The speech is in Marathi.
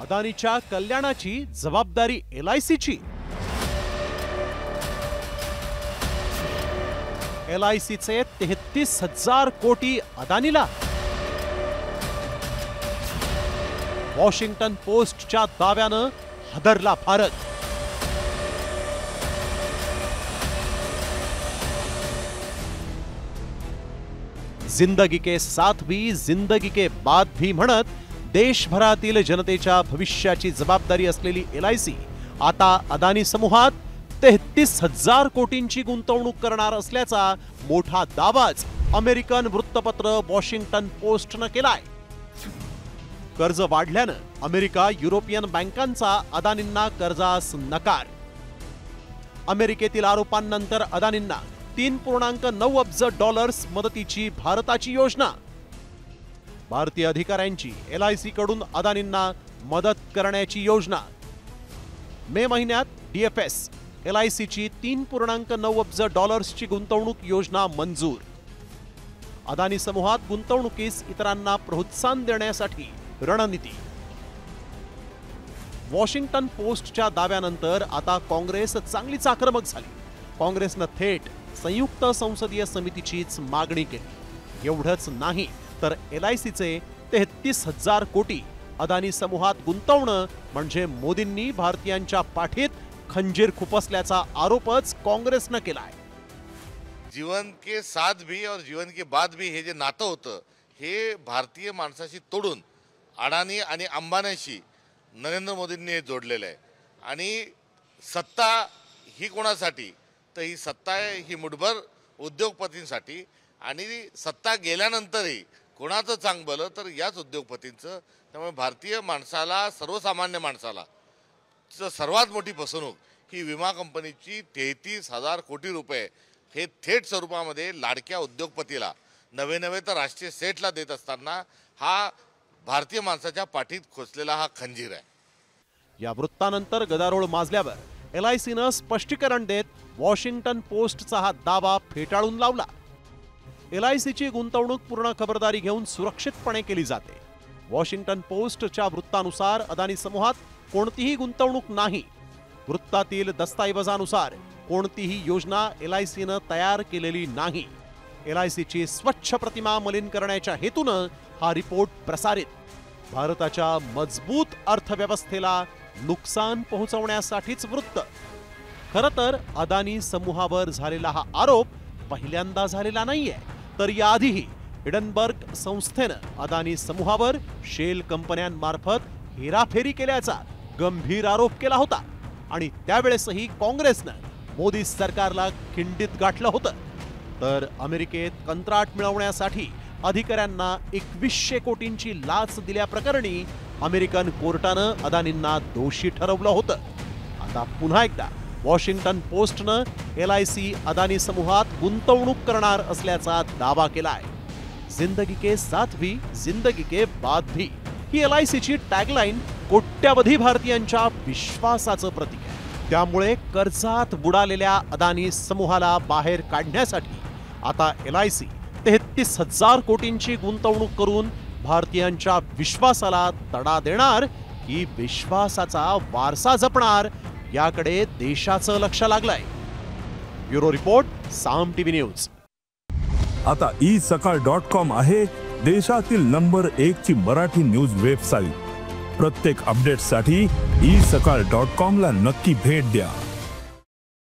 अदानीच्या कल्याणाची जबाबदारी LICची। LICचे 33,000 कोटी अदानीला। वॉशिंग्टन पोस्टच्या दाव्यानं हादरला भारत। जिंदगी के साथ भी जिंदगी के बाद भी म्हणत देशभरातील जनतेच्या भविष्याची जबाबदारी असलेली LIC आता अदानी समूहात 33,000 कोटींची गुंतवणूक करणार असल्याचा मोठा दावाच अमेरिकन वृत्तपत्र वॉशिंग्टन पोस्टनं केलाय। कर्ज वाढल्यानं अमेरिका युरोपियन बँकांचा अदानींना कर्जास नकार। अमेरिकेतील आरोपांनंतर अदानींना $3.9 अब्ज मदतीची भारताची योजना। भारतीय अधिकाऱ्यांची LIC कडून अदानींना मदत करण्याची योजना। मे महिन्यात DFS LICची $3.9 अब्ज ची गुंतवणूक योजना मंजूर। अदानी समूहात गुंतवणुकीस इतरांना प्रोत्साहन देण्यासाठी रणनीती। वॉशिंग्टन पोस्टच्या दाव्यानंतर आता काँग्रेस चांगलीच आक्रमक झाली। काँग्रेसनं थेट संयुक्त संसदीय समितीचीच मागणी केली। एवढंच नाही तर LICचे 33,000 कोटी अदानी समूहात गुंतवणं म्हणजे मोदींनी भारतीयांच्या पाठीत खंजीर खुपसल्याचा आरोपच काँग्रेसनं केलाय। जीवन के साथ भी और जीवन के बाद भी हे जे नातं होतं हे भारतीय माणसाशी तोडून अडाणी आणि अंबानीशी नरेंद्र मोदींनी हे जोडलेलं आहे। आणि सत्ता ही कोणासाठी तर ही सत्ता आहे ही मुठभर उद्योगपतींसाठी आणि सत्ता गेल्यानंतरही कोणाचं चांग भलं तर याच उद्योगपतींचं। त्यामुळे भारतीय माणसाला सर्वसामान्य माणसाला सर्वात मोठी फसवणूक ही विमा कंपनीची 33,000 कोटी रुपये हे थेट स्वरूपामध्ये लाडक्या उद्योगपतीला नवे तर राष्ट्रीय सेठला देत असताना हा भारतीय माणसाच्या पाठीत खोचलेला हा खंजीर आहे। या वृत्तानंतर गदारोळ माजल्यावर LICनं स्पष्टीकरण देत वॉशिंग्टन पोस्टचा हा दावा फेटाळून लावला। LICची गुंतवणूक पूर्ण खबरदारी घेऊन सुरक्षितपणे केली जाते। वॉशिंग्टन पोस्टच्या वृत्तानुसार अदानी समूहात कोणतीही गुंतवणूक नाही। वृत्तातील दस्तऐवजानुसार कोणतीही योजना LICनं तयार केलेली नाही। LICची स्वच्छ प्रतिमा मलिन करण्याच्या हेतूनं हा रिपोर्ट प्रसारित। भारताच्या मजबूत अर्थव्यवस्थेला नुकसान पोहोचवण्यासाठीच वृत्त। खरं तर अदानी समूहावर झालेला हा आरोप पहिल्यांदा झालेला नाहीये, तर याआधीही हिडनबर्ग संस्थेनं अदानी समूहावर शेल कंपन्यांमार्फत हेराफेरी केल्याचा गंभीर आरोप केला होता आणि त्यावेळेसही काँग्रेसनं मोदी सरकारला खिंडीत गाठलं होतं। तर अमेरिकेत कंत्राट मिळवण्यासाठी अधिकाऱ्यांना 2100 कोटींची लाच दिल्याप्रकरणी अमेरिकन कोर्टानं अदानींना दोषी ठरवलं होतं। आता पुन्हा एकदा वॉशिंग्टन पोस्टनं LIC अदानी समूहात गुंतवणूक करणार असल्याचा दावा केलाय। जिंदगी के साथ भी जिंदगी के बाद भी ही LICची टॅगलाईन कोट्यावधी भारतीयांच्या विश्वासाचं प्रतीक आहे। त्यामुळे कर्जात बुडालेल्या अदानी समूहाला बाहेर काढण्यासाठी आता LIC 33,000 कोटींची गुंतवणूक करून भारतीयांच्या विश्वासाला तडा देणार की विश्वासाचा वारसा जपणार याकडे देशाचं लक्ष लागलंय। ब्युरो रिपोर्ट, साम TV न्यूज। आता isakal.com आहे देशातील नंबर 1 ची मराठी न्यूज वेबसाईट। प्रत्येक अपडेटसाठी isakal.com ला नक्की भेट द्या।